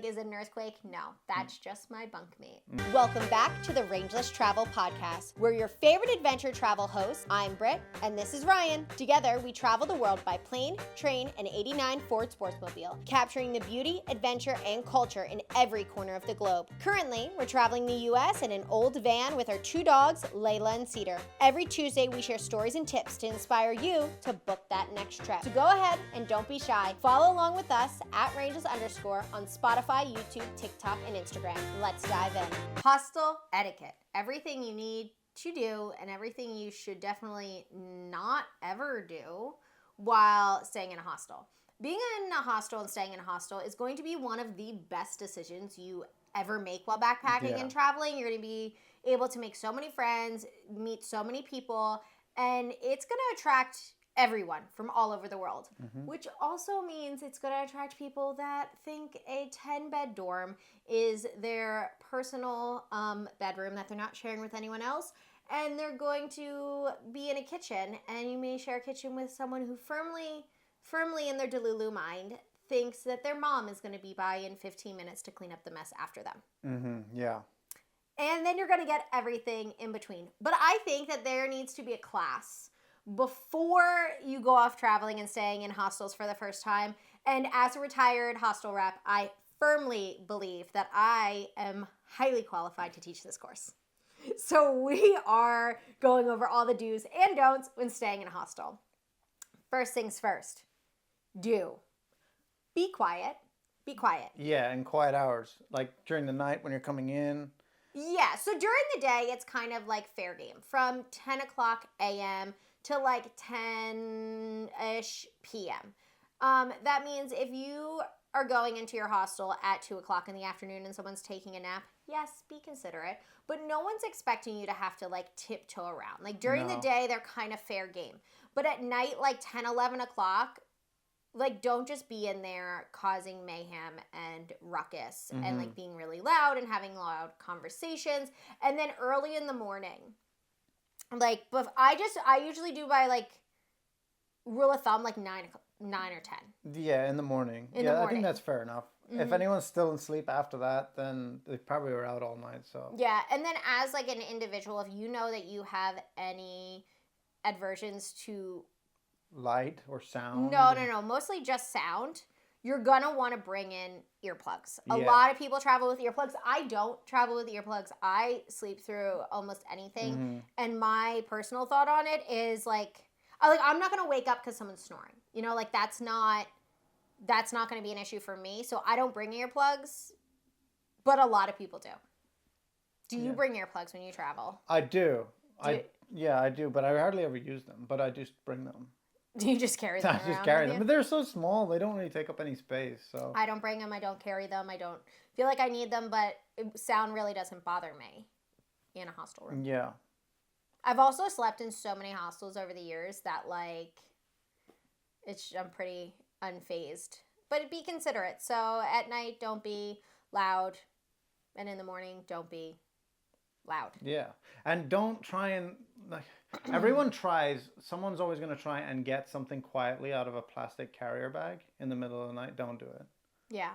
Is it an earthquake? No, that's just my bunkmate. Welcome back to the Rangeless Travel Podcast. We're your favorite adventure travel hosts. I'm Britt, and this is Ryan. Together, we travel the world by plane, train, and 89 Ford Sportsmobile, capturing the beauty, adventure, and culture in every corner of the globe. Currently, we're traveling the U.S. in an old van with our 2 dogs, Layla and Cedar. Every Tuesday, we share stories and tips to inspire you to book that next trip. So go ahead and don't be shy. Follow along with us at Rangeless_ on Spotify, YouTube, TikTok, and Instagram. Let's dive in. Hostel etiquette. Everything you need to do and everything you should definitely not ever do while staying in a hostel. Being in a hostel and staying in a hostel is going to be one of the best decisions you ever make while backpacking and traveling. You're going to be able to make so many friends, meet so many people, and it's going to attract everyone from all over the world, which also means it's going to attract people that think a 10-bed dorm is their personal bedroom that they're not sharing with anyone else, and they're going to be in a kitchen, and you may share a kitchen with someone who firmly in their Delulu mind thinks that their mom is going to be by in 15 minutes to clean up the mess after them. Yeah. And then you're going to get everything in between. But I think that there needs to be a class before you go off traveling and staying in hostels for the first time. And as a retired hostel rep, I firmly believe that I am highly qualified to teach this course. So we are going over all the do's and don'ts when staying in a hostel. First things first, be quiet. Be quiet. Yeah, in quiet hours, like during the night when you're coming in. Yeah, so during the day, it's kind of like fair game. From 10 o'clock a.m. to like 10-ish p.m. That means if you are going into your hostel at 2 o'clock in the afternoon and someone's taking a nap, yes, be considerate. But no one's expecting you to have to like tiptoe around. Like during the day, they're kind of fair game. But at night, like 10, 11 o'clock, like don't just be in there causing mayhem and ruckus and like being really loud and having loud conversations. And then early in the morning, like, but I usually do by like rule of thumb, like 9 or 10. Yeah, in the morning. I think that's fair enough. If anyone's still asleep after that, then they probably were out all night. So yeah, and then as like an individual, if you know that you have any aversions to light or sound? No. Mostly just sound. You're going to want to bring in earplugs. A lot of people travel with earplugs. I don't travel with earplugs. I sleep through almost anything. And my personal thought on it is like I'm not going to wake up because someone's snoring. You know, like that's not going to be an issue for me. So I don't bring earplugs, but a lot of people do. Do you bring earplugs when you travel? I do. I do, but I hardly ever use them, but I just bring them. Do you just carry them around? I just carry them. But they're so small, they don't really take up any space. So I don't bring them. I don't carry them. I don't feel like I need them, but sound really doesn't bother me in a hostel room. Yeah. I've also slept in so many hostels over the years that like I'm pretty unfazed. But be considerate. So at night, don't be loud. And in the morning, don't be loud. Yeah. And don't try and like everyone tries. Someone's always going to try and get something quietly out of a plastic carrier bag in the middle of the night. Don't do it. Yeah.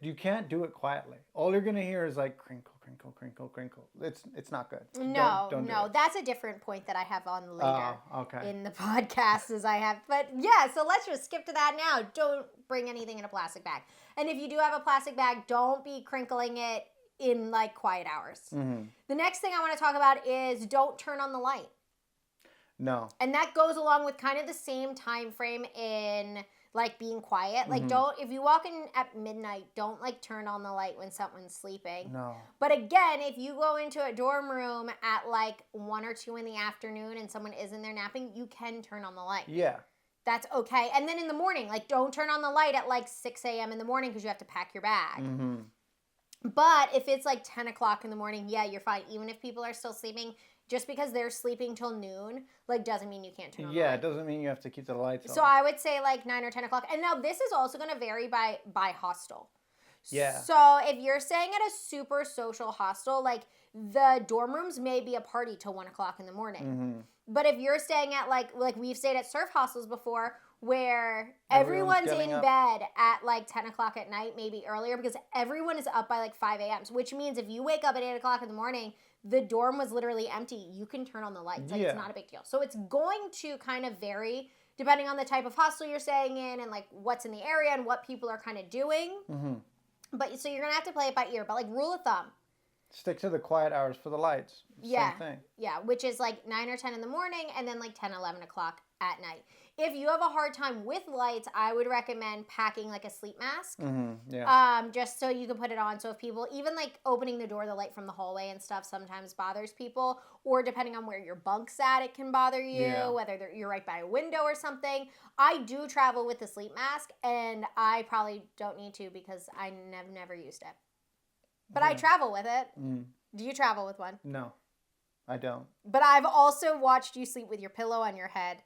You can't do it quietly. All you're going to hear is like crinkle, crinkle, crinkle, crinkle. It's not good. Don't do it. That's a different point that I have on later okay. in the podcast as I have. But yeah, so let's just skip to that now. Don't bring anything in a plastic bag. And if you do have a plastic bag, don't be crinkling it in like quiet hours. The next thing I want to talk about is don't turn on the light. No. And that goes along with kind of the same time frame in like being quiet. Like if you walk in at midnight, don't like turn on the light when someone's sleeping. No. But again, if you go into a dorm room at like 1 or 2 in the afternoon and someone is in there napping, you can turn on the light. Yeah. That's okay. And then in the morning, like don't turn on the light at like 6 a.m. in the morning because you have to pack your bag. But if it's like 10 o'clock in the morning, yeah, you're fine. Even if people are still sleeping, just because they're sleeping till noon, like doesn't mean you can't turn on the light. Yeah, it doesn't mean you have to keep the lights on. So I would say like 9 or 10 o'clock. And now this is also going to vary by hostel. Yeah. So if you're staying at a super social hostel, like the dorm rooms may be a party till 1 o'clock in the morning. But if you're staying at like we've stayed at surf hostels before, where Everyone's everyone's getting in up. bed at like 10 o'clock at night, maybe earlier, because everyone is up by like 5 a.m. Which means if you wake up at 8 o'clock in the morning, the dorm was literally empty. You can turn on the lights. Like, Yeah. it's not a big deal. So it's going to kind of vary depending on the type of hostel you're staying in and like what's in the area and what people are kind of doing. Mm-hmm. But so you're going to have to play it by ear. But like rule of thumb, Stick to the quiet hours for the lights. Yeah. Same thing. yeah, which is like 9 or 10 in the morning and then like 10, 11 o'clock at night. If you have a hard time with lights, I would recommend packing like a sleep mask. Mm-hmm. Yeah. Just so you can put it on. So if people, even like opening the door, the light from the hallway and stuff sometimes bothers people. Or depending on where your bunk's at, it can bother you. Yeah. Whether you're right by a window or something. I do travel with a sleep mask, and I probably don't need to because I never used it. But I travel with it. Mm. Do you travel with one? No, I don't. But I've also watched you sleep with your pillow on your head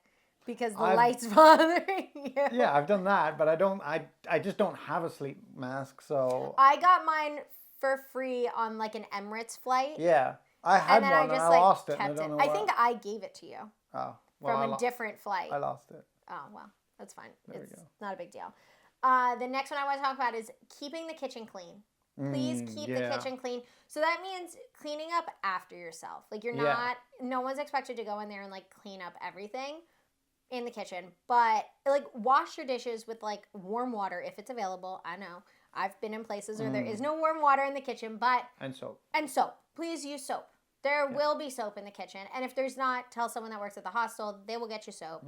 because the I've- light's bothering you. Yeah, I've done that, but I don't. I just don't have a sleep mask, so I got mine for free on like an Emirates flight. yeah. I had And then one I just and I like lost it. And I kept don't it. know I why. think I gave it to you Oh, well, from a different flight. I lost it. Oh, well, that's fine. There we It's go. not a big deal. The next one I want to talk about is keeping the kitchen clean. Please keep the yeah. kitchen clean. So that means cleaning up after yourself. Like you're Yeah. not, no one's expected to go in there and like clean up everything in the kitchen. But like wash your dishes with like warm water if it's available. I know. I've been in places where there is no warm water in the kitchen, but, And soap. and soap. Please use soap. There will be soap in the kitchen. And if there's not, tell someone that works at the hostel. They will get you soap.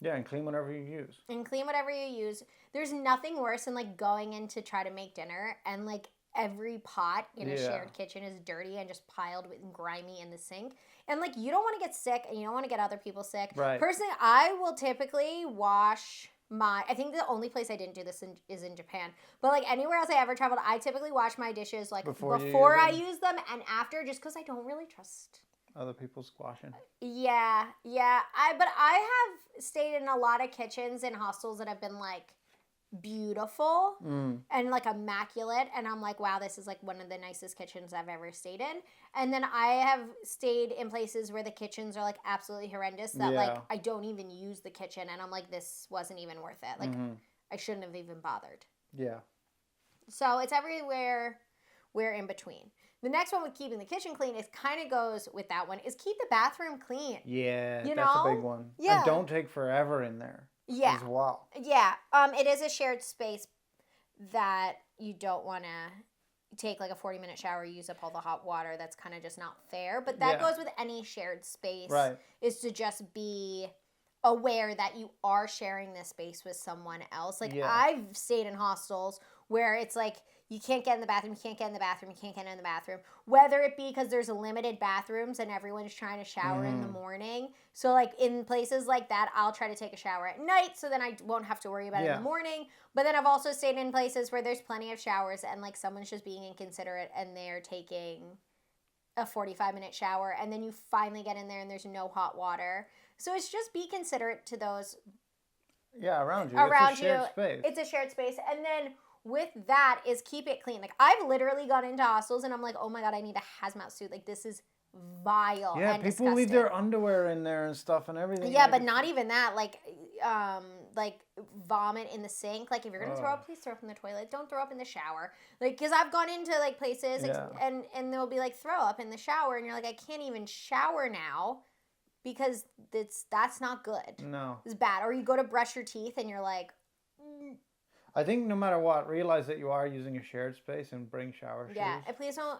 Yeah, and clean whatever you use. And clean whatever you use. There's nothing worse than like going in to try to make dinner and like every pot in a Yeah. shared kitchen is dirty and just piled with and grimy in the sink. And like you don't want to get sick and you don't want to get other people sick. Right. Personally, I will typically wash I think the only place I didn't do this is in Japan. But like anywhere else I ever traveled, I typically wash my dishes like Before you before use I them? use them and after, just because I don't really trust. Other people squashing. Yeah. But I have stayed in a lot of kitchens and hostels that have been like beautiful and like immaculate, and I'm like, wow, this is like one of the nicest kitchens I've ever stayed in. And then I have stayed in places where the kitchens are like absolutely horrendous that like Yeah. I don't even use the kitchen, and I'm like, this wasn't even worth it. Like I shouldn't have even bothered. Yeah. So it's everywhere. We're in between. The next one with keeping the kitchen clean is kind of goes with that one is keep the bathroom clean. Yeah, You that's a know? big one. Yeah. And don't take forever in there. Yeah. As well. Yeah. It is a shared space that you don't want to take like a 40-minute shower, use up all the hot water. That's kind of just not fair. But that Yeah. goes with any shared space. Right. Is to just be aware that you are sharing this space with someone else. Like Yeah. I've stayed in hostels where it's like you can't get in the bathroom, you can't get in the bathroom, you can't get in the bathroom. Whether it be because there's limited bathrooms and everyone's trying to shower in the morning. So like in places like that, I'll try to take a shower at night so then I won't have to worry about it in Yeah. the morning. But then I've also stayed in places where there's plenty of showers and like someone's just being inconsiderate and they're taking a 45-minute shower and then you finally get in there and there's no hot water. So it's just be considerate to those Yeah, around you. around it's a shared you. space. It's a shared space. And then with that is keep it clean. Like I've literally gone into hostels and I'm like, oh my God, I need a hazmat suit. Like this is vile yeah, and people leave disgusting. their underwear in there and stuff and everything. Yeah, like, but not even that. Like vomit in the sink. Like if you're gonna throw up, please throw up in the toilet. Don't throw up in the shower. Like because I've gone into like places Yeah. and they'll be like throw up in the shower, and you're like, I can't even shower now because that's not good. No. It's bad. Or you go to brush your teeth and you're like, I think no matter what, realize that you are using a shared space and bring shower shoes. yeah, and please don't.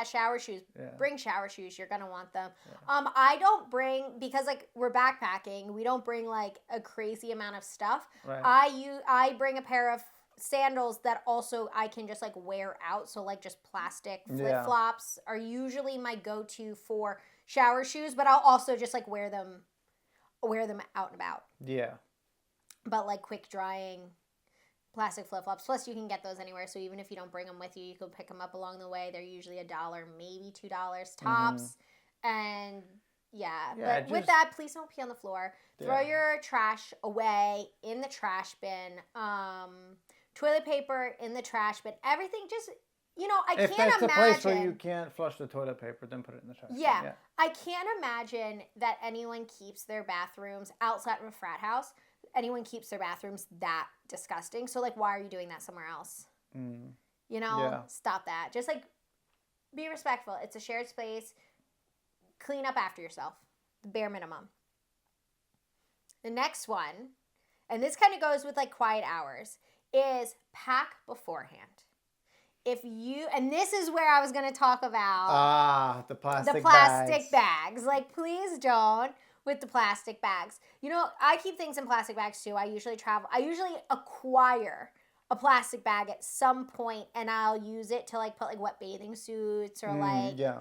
Shower shoes. Yeah. Bring shower shoes. You're gonna want them. I don't bring because like we're backpacking. We don't bring like a crazy amount of stuff. Right. I bring a pair of sandals that also I can just like wear out. So like just plastic flip flops are usually my go-to for shower shoes. But I'll also just like wear them out and about. Yeah. But like quick drying plastic flip-flops. Plus, you can get those anywhere. So even if you don't bring them with you, you can pick them up along the way. They're usually $1, maybe $2 tops. And yeah, Yeah, but with just- that, please don't pee on the floor. Throw Yeah. your trash away in the trash bin. Toilet paper in the trash bin. Everything, just I If can't it's a imagine. place where you can't flush the toilet paper, then put it in the trash. Yeah. I can't imagine that anyone keeps their bathrooms outside of a frat house. Anyone keeps their bathrooms that disgusting. So, like, why are you doing that somewhere else? Mm. Stop that. Just, like, be respectful. It's a shared space. Clean up after yourself. The bare minimum. The next one, and this kind of goes with, like, quiet hours, is pack beforehand. And this is where I was going to talk about the plastic bags. Like, please don't with the plastic bags. I keep things in plastic bags too. I usually acquire a plastic bag at some point, and I'll use it to like put like wet bathing suits or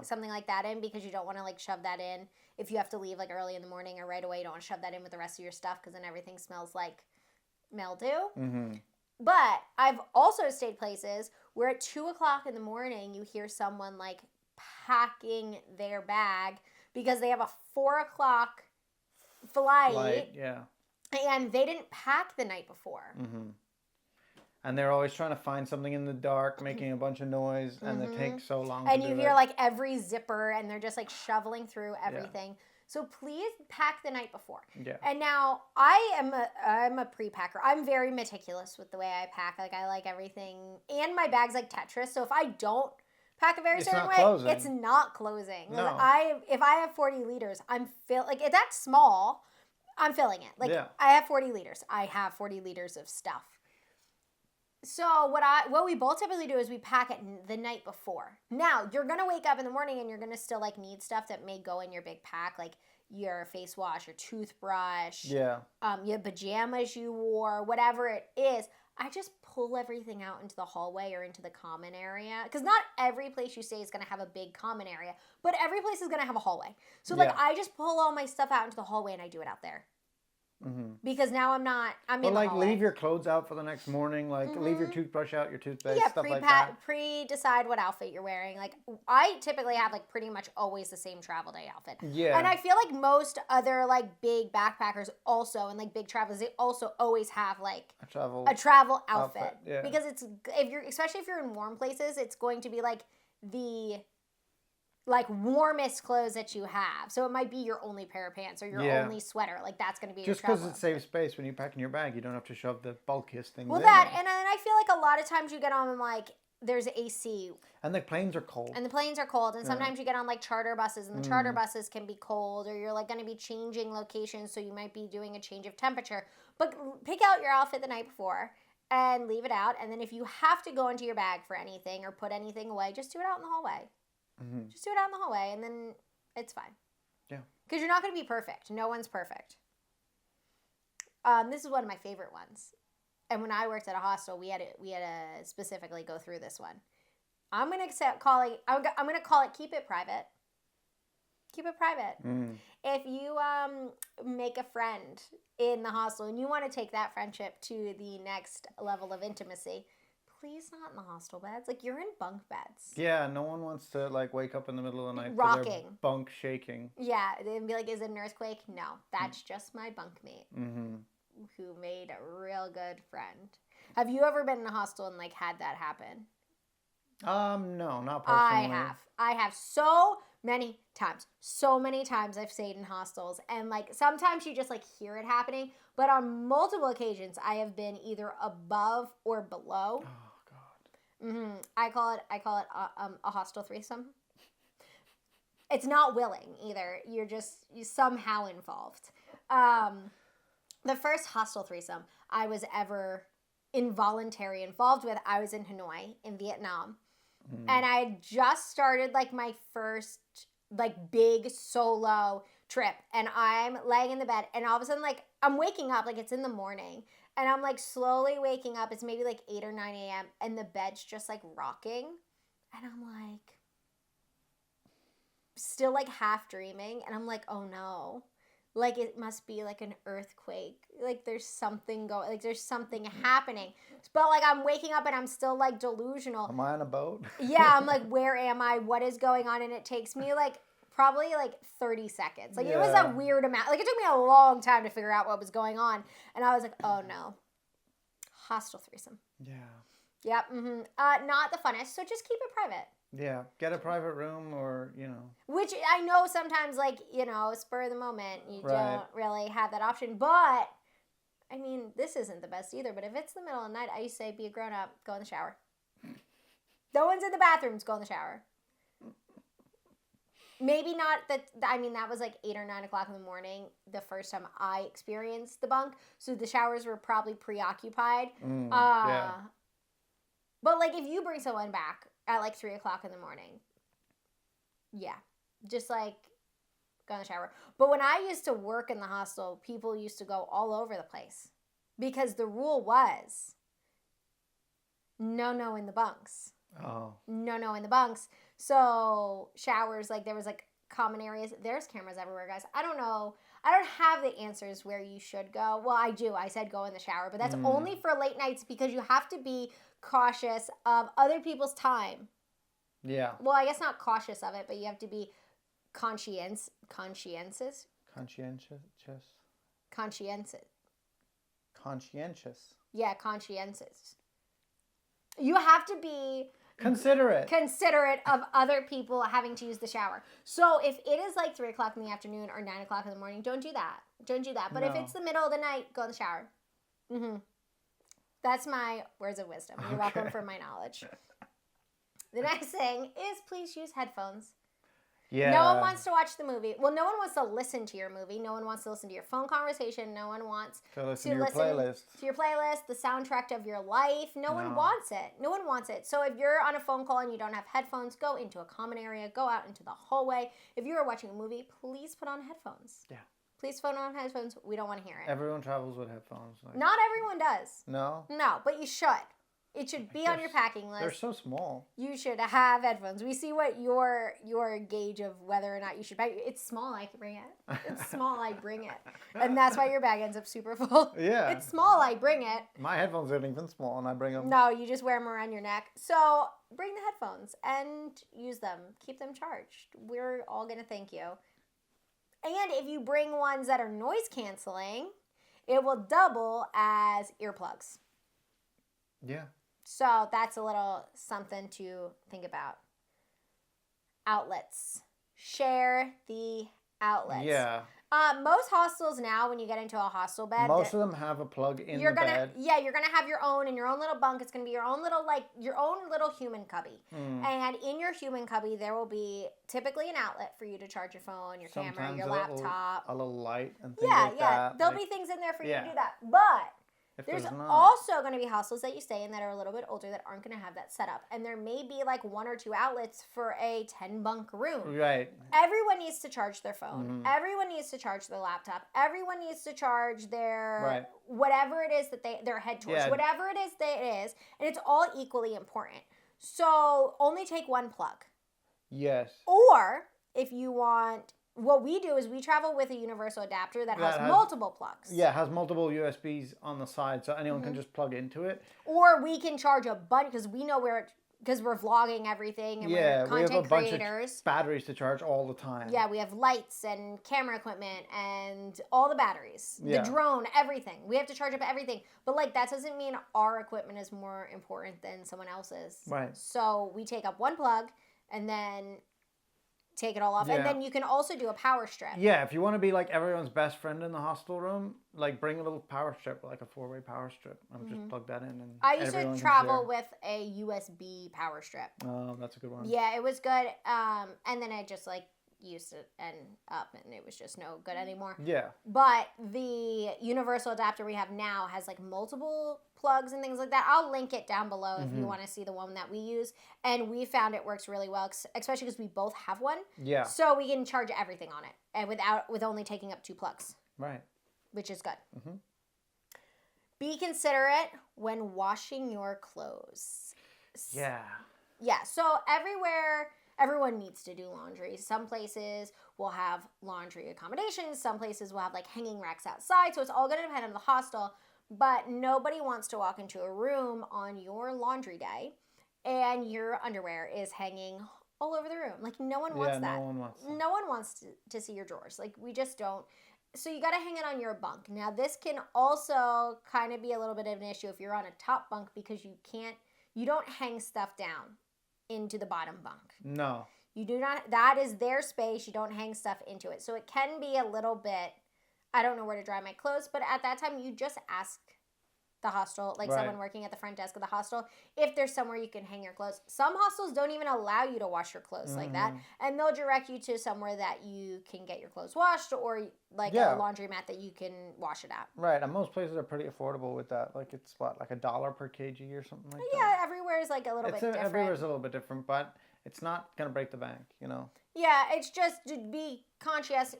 something like that in, because you don't want to like shove that in if you have to leave like early in the morning or right away. You don't want to shove that in with the rest of your stuff, because then everything smells like mildew. Mm-hmm. But I've also stayed places where at 2:00 in the morning you hear someone like packing their bag because they have a 4:00 flight. Yeah. And they didn't pack the night before. Mm-hmm. And they're always trying to find something in the dark, making a bunch of noise, and it takes so long. And you hear like every zipper, and they're just like shoveling through everything. Yeah. So please pack the night before. Yeah. And now I'm a pre-packer. I'm very meticulous with the way I pack. Like I like everything, and my bag's like Tetris. So if I don't pack a very certain way, it's not closing. No. If I have 40 liters, if that's small, I'm filling it. Like I have 40 liters. I have 40 liters of stuff. So what we both typically do is we pack it the night before. Now, you're going to wake up in the morning and you're going to still like need stuff that may go in your big pack, like your face wash, your toothbrush, your pajamas you wore, whatever it is. I just pull everything out into the hallway or into the common area, because not every place you stay is going to have a big common area, but every place is going to have a hallway. So I just pull all my stuff out into the hallway and I do it out there. Mm-hmm. Because now I'm in the hallway. Leave your clothes out for the next morning. Like leave your toothbrush out, your toothpaste, stuff like that. Pre-decide what outfit you're wearing. Like I typically have like pretty much always the same travel day outfit. Yeah. And I feel like most other like big backpackers also, and like big travelers, they also always have like a travel outfit. Yeah. Because especially if you're in warm places, it's going to be like the warmest clothes that you have. So it might be your only pair of pants or your only sweater. Like that's going to be just your travel because it saves space when you pack in your bag. You don't have to shove the bulkiest things in. And I feel like a lot of times you get on like there's AC. And the planes are cold. And sometimes you get on like charter buses, and the charter buses can be cold, or you're like going to be changing locations, so you might be doing a change of temperature. But pick out your outfit the night before and leave it out. And then if you have to go into your bag for anything or put anything away, just do it out in the hallway. Mm-hmm. Just do it out in the hallway, and then it's fine. Yeah. Because you're not going to be perfect. No one's perfect. This is one of my favorite ones. And when I worked at a hostel, we had to specifically go through this one. I'm going to call it keep it private. Keep it private. Mm. If you make a friend in the hostel and you want to take that friendship to the next level of intimacy, please not in the hostel beds. Like, you're in bunk beds. Yeah, no one wants to, like, wake up in the middle of the night rocking. To their bunk shaking. Yeah, and be like, is it an earthquake? No, that's just my bunkmate who made a real good friend. Have you ever been in a hostel and, like, had that happen? No, not personally. I have so many times. So many times I've stayed in hostels, and like sometimes you just like hear it happening, but on multiple occasions I have been either above or below. Oh God. I call it a hostel threesome. It's not willing either. You're somehow involved. The first hostel threesome I was ever involuntary involved with, I was in Hanoi in Vietnam. And I had just started like my first like big solo trip, and I'm laying in the bed, and all of a sudden like I'm waking up, like it's in the morning, and I'm like slowly waking up. It's maybe like 8 or 9 a.m. and the bed's just like rocking, and I'm like still like half dreaming, and I'm like, oh no. Like, it must be, like, an earthquake. Like, there's something there's something happening. But, like, I'm waking up and I'm still, like, delusional. Am I on a boat? Yeah, I'm like, where am I? What is going on? And it takes me, like, probably, like, 30 seconds. Like, it was a weird amount. Like, it took me a long time to figure out what was going on. And I was like, oh, no. Hostel threesome. Yeah. Yep. Not the funnest. So just keep it private. Yeah, get a private room or, Which I know sometimes, like, spur of the moment, you Right. don't really have that option. But, I mean, this isn't the best either. But if it's the middle of the night, I used to say, be a grown up, go in the shower. No one's in the bathrooms, go in the shower. Maybe not that, that was like 8 or 9 o'clock in the morning the first time I experienced the bunk. So the showers were probably preoccupied. Yeah. But, like, if you bring someone back at, like, 3 o'clock in the morning, yeah, just, like, go in the shower. But when I used to work in the hostel, people used to go all over the place because the rule was no in the bunks. Oh. No in the bunks. So showers, like, there was, like, common areas. There's cameras everywhere, guys. I don't know. I don't have the answers where you should go. Well, I do. I said go in the shower, but that's only for late nights because you have to be cautious of other people's time. Yeah. Well, I guess not cautious of it, but you have to be conscientious. Conscientious. Yeah, conscientious. You have to be Considerate of other people having to use the shower. So if it is like 3 o'clock in the afternoon or 9 o'clock in the morning, don't do that. But if No. it's the middle of the night, go in the shower. That's my words of wisdom. You're welcome for my knowledge. The next thing is please use headphones. Yeah. No one wants to watch the movie. Well, no one wants to listen to your movie. No one wants to listen to your phone conversation. No one wants to listen to your playlist. The soundtrack of your life. No one wants it. No one wants it. So if you're on a phone call and you don't have headphones, go into a common area. Go out into the hallway. If you are watching a movie, please put on headphones. Yeah. Please put on headphones. We don't want to hear it. Everyone travels with headphones. Not everyone does. No? No, but you should. It should be on your packing list. They're so small. You should have headphones. We see what your gauge of whether or not you should buy. It's small, I can bring it. It's small, I bring it. And that's why your bag ends up super full. Yeah. It's small, I bring it. My headphones aren't even small and I bring them. No, you just wear them around your neck. So bring the headphones and use them. Keep them charged. We're all going to thank you. And if you bring ones that are noise canceling, it will double as earplugs. Yeah. So that's a little something to think about. Outlets. Share the outlets. Yeah. Most hostels now, when you get into a hostel bed, most of them have a plug in the bed. Yeah, you're gonna have your own in your own little bunk. It's gonna be your own little human cubby. And in your human cubby, there will be typically an outlet for you to charge your phone, your camera, your laptop. A little light and things like that. There'll be things in there for you to do that. But there's also going to be hostels that you stay in that are a little bit older that aren't going to have that set up. And there may be like 1 or 2 outlets for a 10-bunk room. Right. Everyone needs to charge their phone. Everyone needs to charge their laptop. Everyone needs to charge their whatever it is that their head torch. Yeah. Whatever it is that it is. And it's all equally important. So only take one plug. Yes. Or if you want... What we do is we travel with a universal adapter that has multiple plugs. Yeah, it has multiple USBs on the side, so anyone can just plug into it. Or we can charge a bunch because we know because we're vlogging everything and we're content creators. We have a bunch of batteries to charge all the time. Yeah, we have lights and camera equipment and all the batteries, the drone, everything. We have to charge up everything. But like that doesn't mean our equipment is more important than someone else's. Right. So we take up one plug and then take it all off. And then you can also do a power strip. Yeah, if you want to be like everyone's best friend in the hostel room, like bring a little power strip, like a 4-way power strip, and just plug that in. And I used to travel with a USB power strip. Oh, that's a good one. Yeah, it was good. And then I just like used it and it was just no good anymore. Yeah. But the universal adapter we have now has like multiple plugs and things like that. I'll link it down below if you want to see the one that we use. And we found it works really well, especially because we both have one. Yeah. So we can charge everything on it and with only taking up 2 plugs. Right. Which is good. Be considerate when washing your clothes. Yeah. Yeah. So everyone needs to do laundry. Some places will have laundry accommodations. Some places will have like hanging racks outside. So it's all going to depend on the hostel. But nobody wants to walk into a room on your laundry day and your underwear is hanging all over the room. Like no one wants that. No one wants that. No one wants to see your drawers. Like we just don't. So you got to hang it on your bunk. Now this can also kind of be a little bit of an issue if you're on a top bunk because you you don't hang stuff down into the bottom bunk. No. You do not, that is their space. You don't hang stuff into it. So it can be a little bit, I don't know where to dry my clothes, but at that time you just ask the hostel, like Right. someone working at the front desk of the hostel, if there's somewhere you can hang your clothes. Some hostels don't even allow you to wash your clothes like that, and they'll direct you to somewhere that you can get your clothes washed, or like Yeah. a laundromat that you can wash it at. Right, and most places are pretty affordable with that. Like it's what, like $1 per kg or something like that. Yeah, everywhere is like a little bit different. Everywhere's a little bit different, but it's not gonna break the bank, you know. Yeah, it's just to be conscientious.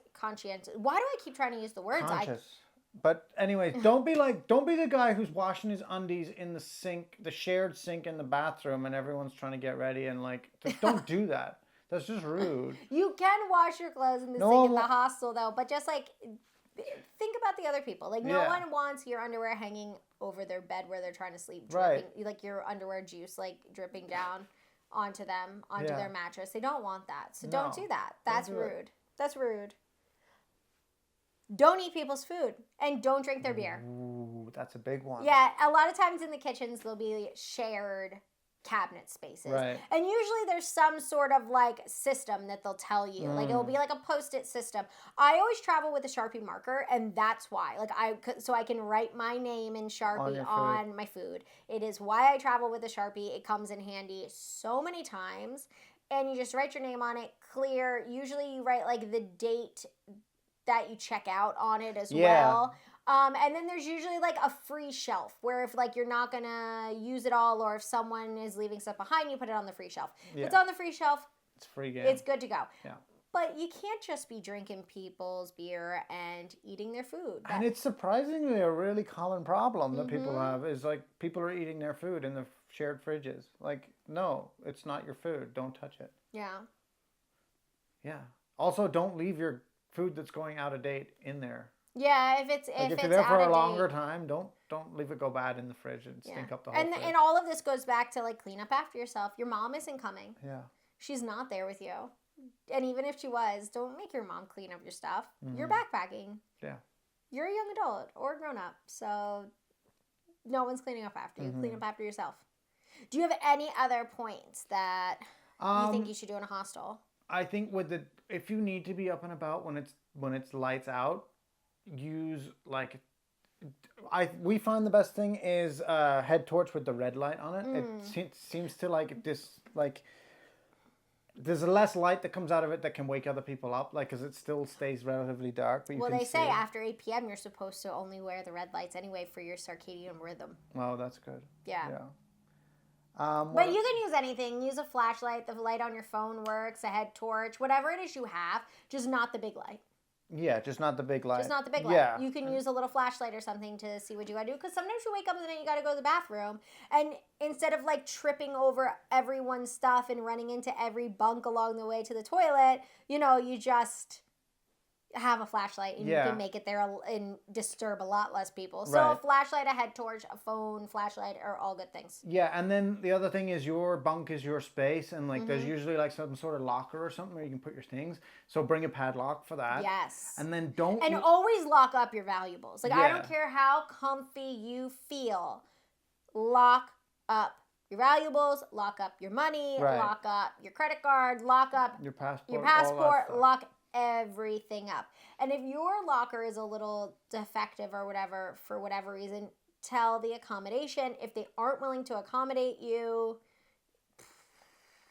Why do I keep trying to use the words? Conscious. But anyways, don't be the guy who's washing his undies in the sink, the shared sink in the bathroom, and everyone's trying to get ready, and like, just don't do that. That's just rude. You can wash your clothes in the sink in the hostel though, but just like think about the other people. Like no one wants your underwear hanging over their bed where they're trying to sleep, dripping, like your underwear juice like dripping down onto them, onto their mattress. They don't want that. So don't do that. That's rude. That's rude. Don't eat people's food and don't drink their beer. Ooh, that's a big one. Yeah, a lot of times in the kitchens there'll be shared cabinet spaces. Right. And usually there's some sort of like system that they'll tell you. Like it'll be like a post-it system. I always travel with a Sharpie marker, and that's why. Like so I can write my name in Sharpie on my food. It is why I travel with a Sharpie. It comes in handy so many times. And you just write your name on it, clear. Usually you write like the date that you check out on it as well. And then there's usually like a free shelf where if like you're not gonna use it all, or if someone is leaving stuff behind, you put it on the free shelf. If it's on the free shelf, it's free game. It's good to go. Yeah. But you can't just be drinking people's beer and eating their food. And it's surprisingly a really common problem that people have is like people are eating their food in the shared fridges. Like, no, it's not your food. Don't touch it. Yeah. Yeah. Also, don't leave your food that's going out of date in there. Yeah, if it's you're there for a longer time, don't leave it go bad in the fridge and stink up the whole fridge. And all of this goes back to like clean up after yourself. Your mom isn't coming. Yeah. She's not there with you. And even if she was, don't make your mom clean up your stuff. You're backpacking. Yeah. You're a young adult or grown up, so no one's cleaning up after you. Clean up after yourself. Do you have any other points that you think you should do in a hostel? I think if you need to be up and about when it's lights out, use like we find the best thing is head torch with the red light on it. It seems to like this like there's less light that comes out of it that can wake other people up, like because it still stays relatively dark. But they say after 8 p.m. you're supposed to only wear the red lights anyway for your circadian rhythm. Wow, that's good. Yeah. But you can use anything. Use a flashlight. The light on your phone works. A head torch. Whatever it is you have, just not the big light. Yeah, just not the big light. Just not the big light. Yeah. You can use a little flashlight or something to see what you gotta do. Because sometimes you wake up and then you gotta go to the bathroom. And instead of like tripping over everyone's stuff and running into every bunk along the way to the toilet, you just have a flashlight and you can make it there and disturb a lot less people. So a flashlight, a head torch, a phone, flashlight are all good things. Yeah, and then the other thing is your bunk is your space, and like there's usually like some sort of locker or something where you can put your things. So bring a padlock for that. Yes. And then always lock up your valuables. Like I don't care how comfy you feel, lock up your valuables, lock up your money, lock up your credit card, lock up your passport, lock everything up. And if your locker is a little defective or whatever, for whatever reason, tell the accommodation. If they aren't willing to accommodate you,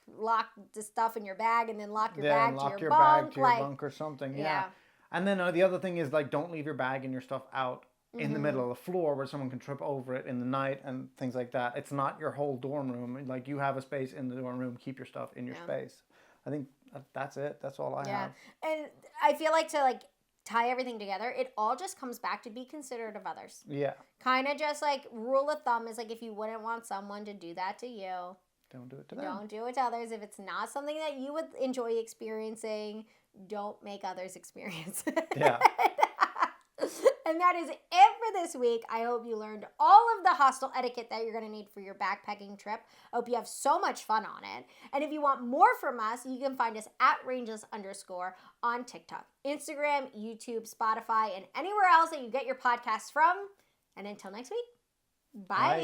lock the stuff in your bag and then lock your bag to your bunk. Bag to your bunk or something. Yeah. And then the other thing is like don't leave your bag and your stuff out in the middle of the floor where someone can trip over it in the night and things like that. It's not your whole dorm room. Like you have a space in the dorm room. Keep your stuff in your space. I think that's it. That's all I have. And I feel like to like tie everything together, it all just comes back to be considerate of others. Yeah. Kind of just like rule of thumb is like if you wouldn't want someone to do that to you, don't do it to them. Don't do it to others. If it's not something that you would enjoy experiencing, don't make others experience it. Yeah. And that is it for this week. I hope you learned all of the hostel etiquette that you're going to need for your backpacking trip. I hope you have so much fun on it. And if you want more from us, you can find us at Rangeless_ on TikTok, Instagram, YouTube, Spotify, and anywhere else that you get your podcasts from. And until next week, bye.